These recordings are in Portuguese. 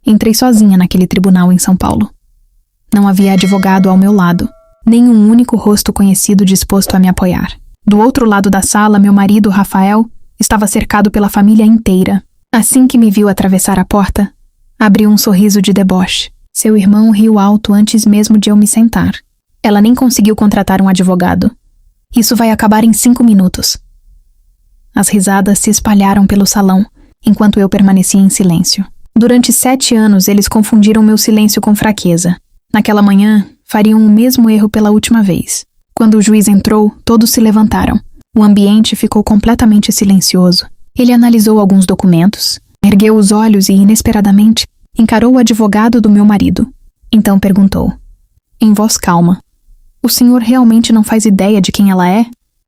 Entrei sozinha naquele tribunal em São Paulo. Não havia advogado ao meu lado, nem um único rosto conhecido disposto a me apoiar. Do outro lado da sala, meu marido, Rafael, estava cercado pela família inteira. Assim que me viu atravessar a porta, abriu um sorriso de deboche. Seu irmão riu alto antes mesmo de eu me sentar. Ela nem conseguiu contratar um advogado. Isso vai acabar em 5 minutos. As risadas se espalharam pelo salão, enquanto eu permanecia em silêncio. Durante 7 anos, eles confundiram meu silêncio com fraqueza. Naquela manhã, fariam o mesmo erro pela última vez. Quando o juiz entrou, todos se levantaram. O ambiente ficou completamente silencioso. Ele analisou alguns documentos, ergueu os olhos e, inesperadamente, encarou o advogado do meu marido. Então perguntou, em voz calma, o senhor realmente não faz ideia de quem ela é?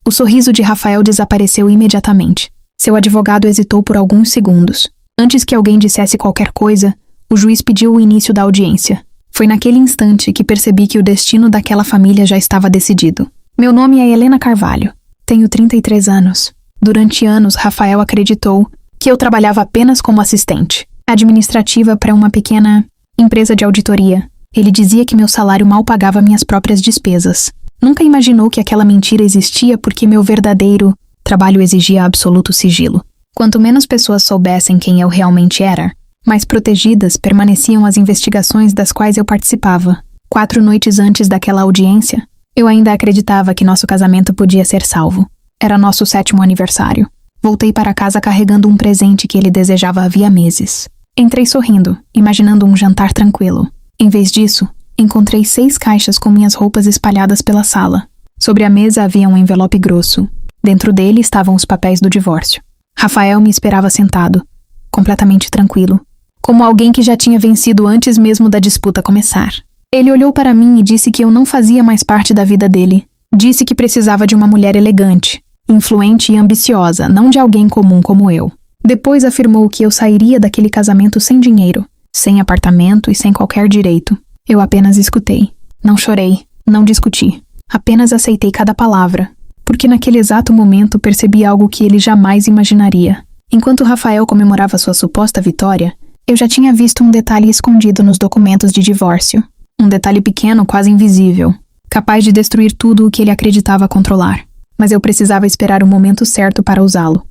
O sorriso de Rafael desapareceu imediatamente. Seu advogado hesitou por alguns segundos. Antes que alguém dissesse qualquer coisa, o juiz pediu o início da audiência. Foi naquele instante que percebi que o destino daquela família já estava decidido. Meu nome é Helena Carvalho. Tenho 33 anos. Durante anos, Rafael acreditou que eu trabalhava apenas como assistente administrativa para uma pequena empresa de auditoria. Ele dizia que meu salário mal pagava minhas próprias despesas. Nunca imaginou que aquela mentira existia porque meu verdadeiro trabalho exigia absoluto sigilo. Quanto menos pessoas soubessem quem eu realmente era, mais protegidas permaneciam as investigações das quais eu participava. 4 noites antes daquela audiência, eu ainda acreditava que nosso casamento podia ser salvo. Era nosso 7º aniversário. Voltei para casa carregando um presente que ele desejava havia meses. Entrei sorrindo, imaginando um jantar tranquilo. Em vez disso, encontrei 6 caixas com minhas roupas espalhadas pela sala. Sobre a mesa havia um envelope grosso. Dentro dele estavam os papéis do divórcio. Rafael me esperava sentado, completamente tranquilo, como alguém que já tinha vencido antes mesmo da disputa começar. Ele olhou para mim e disse que eu não fazia mais parte da vida dele. Disse que precisava de uma mulher elegante, influente e ambiciosa, não de alguém comum como eu. Depois afirmou que eu sairia daquele casamento sem dinheiro, sem apartamento e sem qualquer direito. Eu apenas escutei. Não chorei, não discuti. Apenas aceitei cada palavra, porque naquele exato momento percebi algo que ele jamais imaginaria. Enquanto Rafael comemorava sua suposta vitória, eu já tinha visto um detalhe escondido nos documentos de divórcio. Um detalhe pequeno, quase invisível, capaz de destruir tudo o que ele acreditava controlar. Mas eu precisava esperar o momento certo para usá-lo.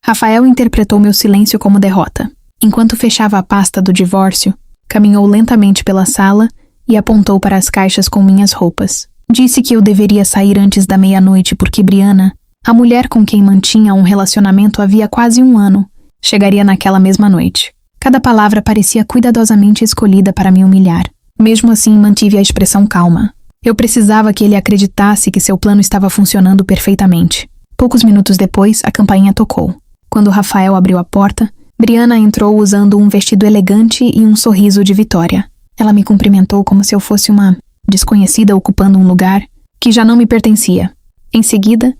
Rafael interpretou meu silêncio como derrota. Enquanto fechava a pasta do divórcio, caminhou lentamente pela sala e apontou para as caixas com minhas roupas. Disse que eu deveria sair antes da meia-noite porque Briana, a mulher com quem mantinha um relacionamento havia quase 1 ano, chegaria naquela mesma noite. Cada palavra parecia cuidadosamente escolhida para me humilhar. Mesmo assim, mantive a expressão calma. Eu precisava que ele acreditasse que seu plano estava funcionando perfeitamente. Poucos minutos depois, a campainha tocou. Quando Rafael abriu a porta, Briana entrou usando um vestido elegante e um sorriso de vitória. Ela me cumprimentou como se eu fosse uma desconhecida ocupando um lugar que já não me pertencia. Em seguida,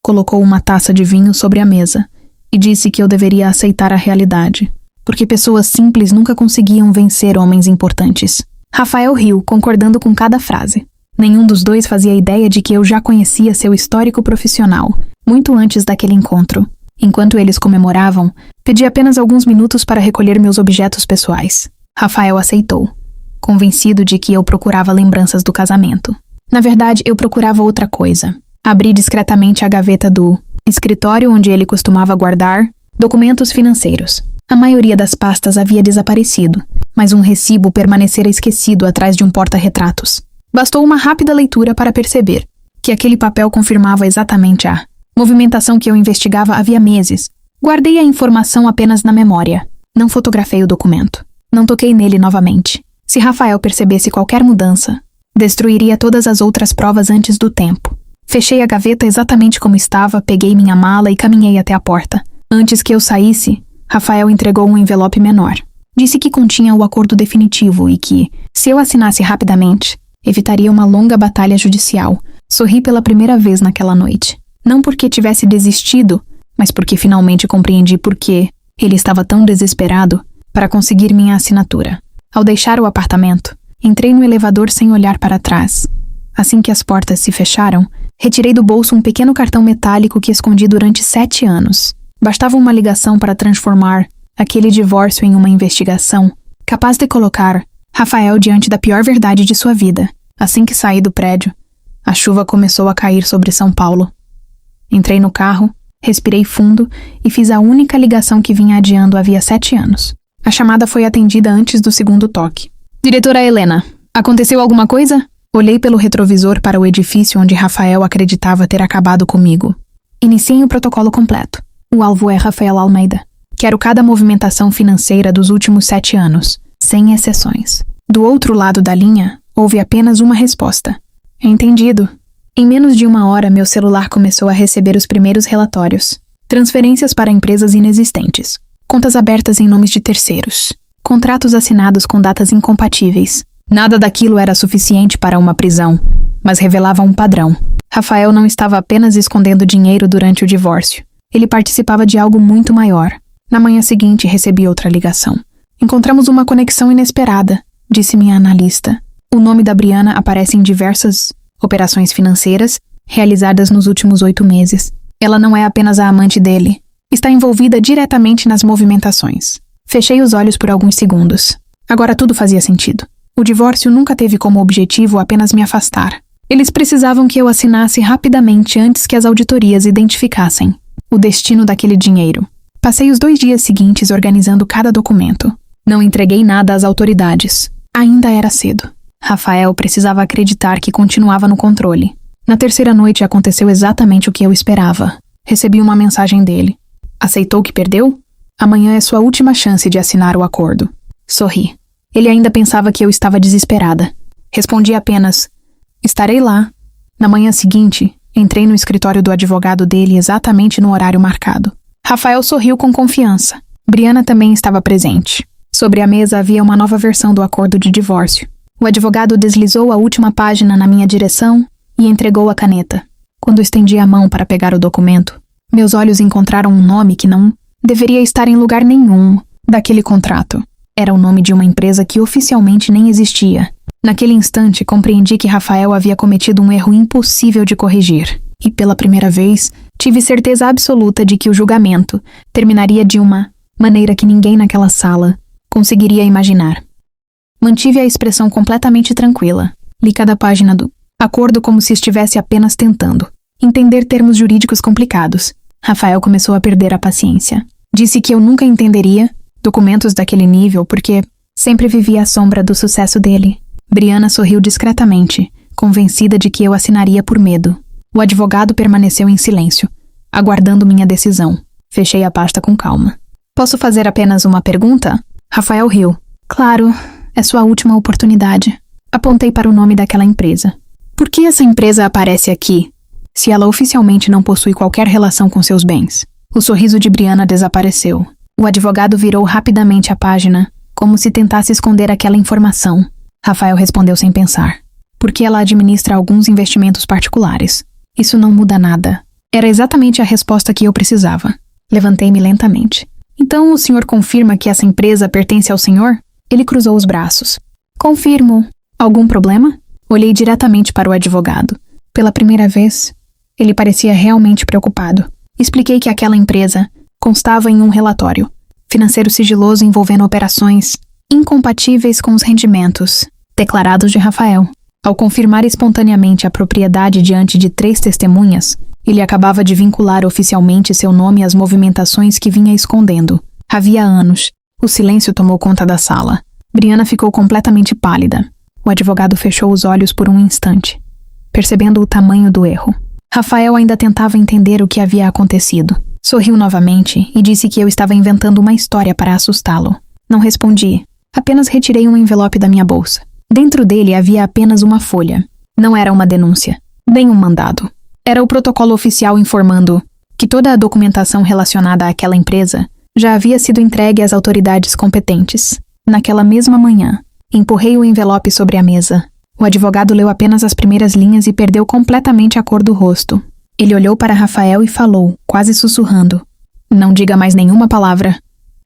colocou uma taça de vinho sobre a mesa e disse que eu deveria aceitar a realidade, porque pessoas simples nunca conseguiam vencer homens importantes. Rafael riu, concordando com cada frase. Nenhum dos dois fazia ideia de que eu já conhecia seu histórico profissional, muito antes daquele encontro. Enquanto eles comemoravam, pedi apenas alguns minutos para recolher meus objetos pessoais. Rafael aceitou, convencido de que eu procurava lembranças do casamento. Na verdade, eu procurava outra coisa. Abri discretamente a gaveta do escritório onde ele costumava guardar documentos financeiros. A maioria das pastas havia desaparecido, mas um recibo permanecera esquecido atrás de um porta-retratos. Bastou uma rápida leitura para perceber que aquele papel confirmava exatamente a movimentação que eu investigava havia meses. Guardei a informação apenas na memória. Não fotografei o documento. Não toquei nele novamente. Se Rafael percebesse qualquer mudança, destruiria todas as outras provas antes do tempo. Fechei a gaveta exatamente como estava, peguei minha mala e caminhei até a porta. Antes que eu saísse, Rafael entregou um envelope menor. Disse que continha o acordo definitivo e que, se eu assinasse rapidamente, evitaria uma longa batalha judicial. Sorri pela primeira vez naquela noite. Não porque tivesse desistido, mas porque finalmente compreendi por que ele estava tão desesperado para conseguir minha assinatura. Ao deixar o apartamento, entrei no elevador sem olhar para trás. Assim que as portas se fecharam, retirei do bolso um pequeno cartão metálico que escondi durante 7 anos. Bastava uma ligação para transformar aquele divórcio em uma investigação capaz de colocar Rafael diante da pior verdade de sua vida. Assim que saí do prédio, a chuva começou a cair sobre São Paulo. Entrei no carro, respirei fundo e fiz a única ligação que vinha adiando havia 7 anos. A chamada foi atendida antes do segundo toque. Diretora Helena, aconteceu alguma coisa? Olhei pelo retrovisor para o edifício onde Rafael acreditava ter acabado comigo. Iniciei o protocolo completo. O alvo é Rafael Almeida. Quero cada movimentação financeira dos últimos 7 anos, sem exceções. Do outro lado da linha, houve apenas uma resposta. Entendido. Em menos de 1 hora, meu celular começou a receber os primeiros relatórios. Transferências para empresas inexistentes. Contas abertas em nomes de terceiros. Contratos assinados com datas incompatíveis. Nada daquilo era suficiente para uma prisão, mas revelava um padrão. Rafael não estava apenas escondendo dinheiro durante o divórcio. Ele participava de algo muito maior. Na manhã seguinte, recebi outra ligação. Encontramos uma conexão inesperada, disse minha analista. O nome da Briana aparece em diversas operações financeiras realizadas nos últimos 8 meses. Ela não é apenas a amante dele. Está envolvida diretamente nas movimentações. Fechei os olhos por alguns segundos. Agora tudo fazia sentido. O divórcio nunca teve como objetivo apenas me afastar. Eles precisavam que eu assinasse rapidamente antes que as auditorias identificassem o destino daquele dinheiro. Passei os 2 dias seguintes organizando cada documento. Não entreguei nada às autoridades. Ainda era cedo. Rafael precisava acreditar que continuava no controle. Na 3ª noite aconteceu exatamente o que eu esperava. Recebi uma mensagem dele. Aceitou que perdeu? Amanhã é sua última chance de assinar o acordo. Sorri. Ele ainda pensava que eu estava desesperada. Respondi apenas: estarei lá. Na manhã seguinte, entrei no escritório do advogado dele exatamente no horário marcado. Rafael sorriu com confiança. Briana também estava presente. Sobre a mesa havia uma nova versão do acordo de divórcio. O advogado deslizou a última página na minha direção e entregou a caneta. Quando estendi a mão para pegar o documento, meus olhos encontraram um nome que não deveria estar em lugar nenhum daquele contrato. Era o nome de uma empresa que oficialmente nem existia. Naquele instante, compreendi que Rafael havia cometido um erro impossível de corrigir. E pela primeira vez, tive certeza absoluta de que o julgamento terminaria de uma maneira que ninguém naquela sala conseguiria imaginar. Mantive a expressão completamente tranquila. Li cada página do acordo como se estivesse apenas tentando entender termos jurídicos complicados. Rafael começou a perder a paciência. Disse que eu nunca entenderia documentos daquele nível porque sempre vivia à sombra do sucesso dele. Briana sorriu discretamente, convencida de que eu assinaria por medo. O advogado permaneceu em silêncio, aguardando minha decisão. Fechei a pasta com calma. Posso fazer apenas uma pergunta? Rafael riu. Claro, é sua última oportunidade. Apontei para o nome daquela empresa. Por que essa empresa aparece aqui, se ela oficialmente não possui qualquer relação com seus bens? O sorriso de Briana desapareceu. O advogado virou rapidamente a página, como se tentasse esconder aquela informação. Rafael respondeu sem pensar. Porque ela administra alguns investimentos particulares. Isso não muda nada. Era exatamente a resposta que eu precisava. Levantei-me lentamente. Então o senhor confirma que essa empresa pertence ao senhor? Ele cruzou os braços. Confirmo. Algum problema? Olhei diretamente para o advogado. Pela primeira vez, ele parecia realmente preocupado. Expliquei que aquela empresa constava em um relatório financeiro sigiloso envolvendo operações incompatíveis com os rendimentos declarados de Rafael. Ao confirmar espontaneamente a propriedade diante de 3 testemunhas, ele acabava de vincular oficialmente seu nome às movimentações que vinha escondendo. Havia anos. O silêncio tomou conta da sala. Briana ficou completamente pálida. O advogado fechou os olhos por um instante, percebendo o tamanho do erro. Rafael ainda tentava entender o que havia acontecido. Sorriu novamente e disse que eu estava inventando uma história para assustá-lo. Não respondi. Apenas retirei um envelope da minha bolsa. Dentro dele havia apenas uma folha. Não era uma denúncia, nem um mandado. Era o protocolo oficial informando que toda a documentação relacionada àquela empresa já havia sido entregue às autoridades competentes. Naquela mesma manhã, empurrei o envelope sobre a mesa. O advogado leu apenas as primeiras linhas e perdeu completamente a cor do rosto. Ele olhou para Rafael e falou, quase sussurrando: "Não diga mais nenhuma palavra."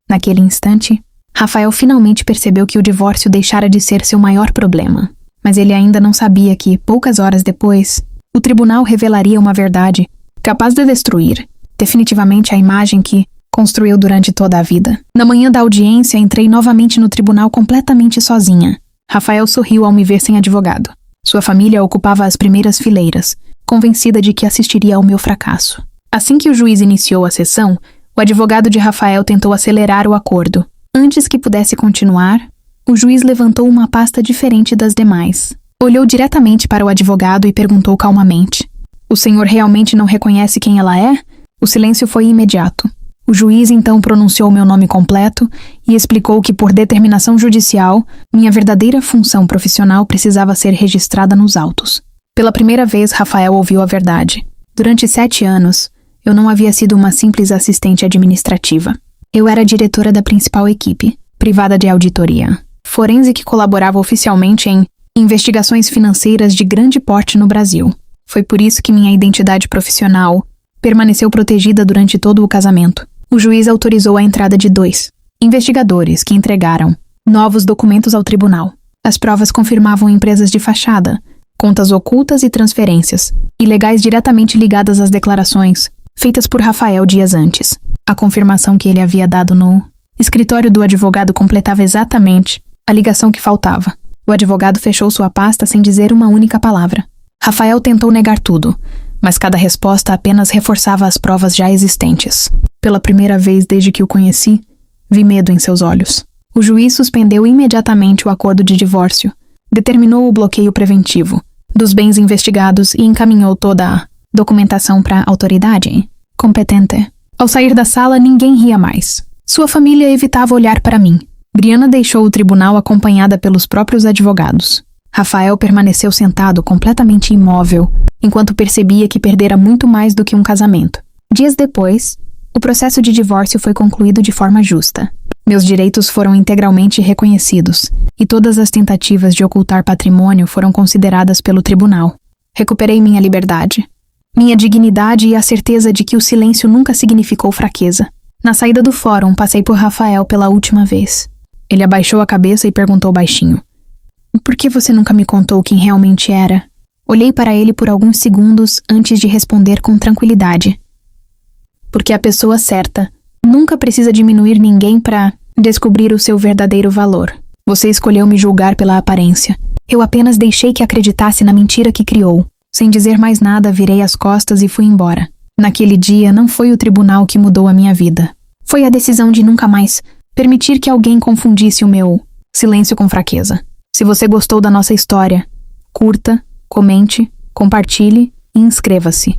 Naquele instante, Rafael finalmente percebeu que o divórcio deixara de ser seu maior problema. Mas ele ainda não sabia que, poucas horas depois, o tribunal revelaria uma verdade capaz de destruir definitivamente a imagem que construiu durante toda a vida. Na manhã da audiência, entrei novamente no tribunal completamente sozinha. Rafael sorriu ao me ver sem advogado. Sua família ocupava as primeiras fileiras, convencida de que assistiria ao meu fracasso. Assim que o juiz iniciou a sessão, o advogado de Rafael tentou acelerar o acordo. Antes que pudesse continuar, o juiz levantou uma pasta diferente das demais. Olhou diretamente para o advogado e perguntou calmamente: "O senhor realmente não reconhece quem ela é?" O silêncio foi imediato. O juiz então pronunciou meu nome completo e explicou que, por determinação judicial, minha verdadeira função profissional precisava ser registrada nos autos. Pela primeira vez, Rafael ouviu a verdade. Durante 7 anos, eu não havia sido uma simples assistente administrativa. Eu era diretora da principal equipe, privada de auditoria, forense que colaborava oficialmente em investigações financeiras de grande porte no Brasil. Foi por isso que minha identidade profissional permaneceu protegida durante todo o casamento. O juiz autorizou a entrada de 2 investigadores que entregaram novos documentos ao tribunal. As provas confirmavam empresas de fachada, contas ocultas e transferências, ilegais diretamente ligadas às declarações feitas por Rafael dias antes. A confirmação que ele havia dado no escritório do advogado completava exatamente a ligação que faltava. O advogado fechou sua pasta sem dizer uma única palavra. Rafael tentou negar tudo, mas cada resposta apenas reforçava as provas já existentes. Pela primeira vez desde que o conheci, vi medo em seus olhos. O juiz suspendeu imediatamente o acordo de divórcio, determinou o bloqueio preventivo dos bens investigados e encaminhou toda a documentação para a autoridade competente. Ao sair da sala, ninguém ria mais. Sua família evitava olhar para mim. Briana deixou o tribunal acompanhada pelos próprios advogados. Rafael permaneceu sentado completamente imóvel, enquanto percebia que perdera muito mais do que um casamento. Dias depois, o processo de divórcio foi concluído de forma justa. Meus direitos foram integralmente reconhecidos, e todas as tentativas de ocultar patrimônio foram consideradas pelo tribunal. Recuperei minha liberdade, minha dignidade e a certeza de que o silêncio nunca significou fraqueza. Na saída do fórum, passei por Rafael pela última vez. Ele abaixou a cabeça e perguntou baixinho: "Por que você nunca me contou quem realmente era?" Olhei para ele por alguns segundos antes de responder com tranquilidade. Porque a pessoa certa nunca precisa diminuir ninguém para descobrir o seu verdadeiro valor. Você escolheu me julgar pela aparência. Eu apenas deixei que acreditasse na mentira que criou. Sem dizer mais nada, virei as costas e fui embora. Naquele dia, não foi o tribunal que mudou a minha vida. Foi a decisão de nunca mais permitir que alguém confundisse o meu silêncio com fraqueza. Se você gostou da nossa história, curta, comente, compartilhe e inscreva-se.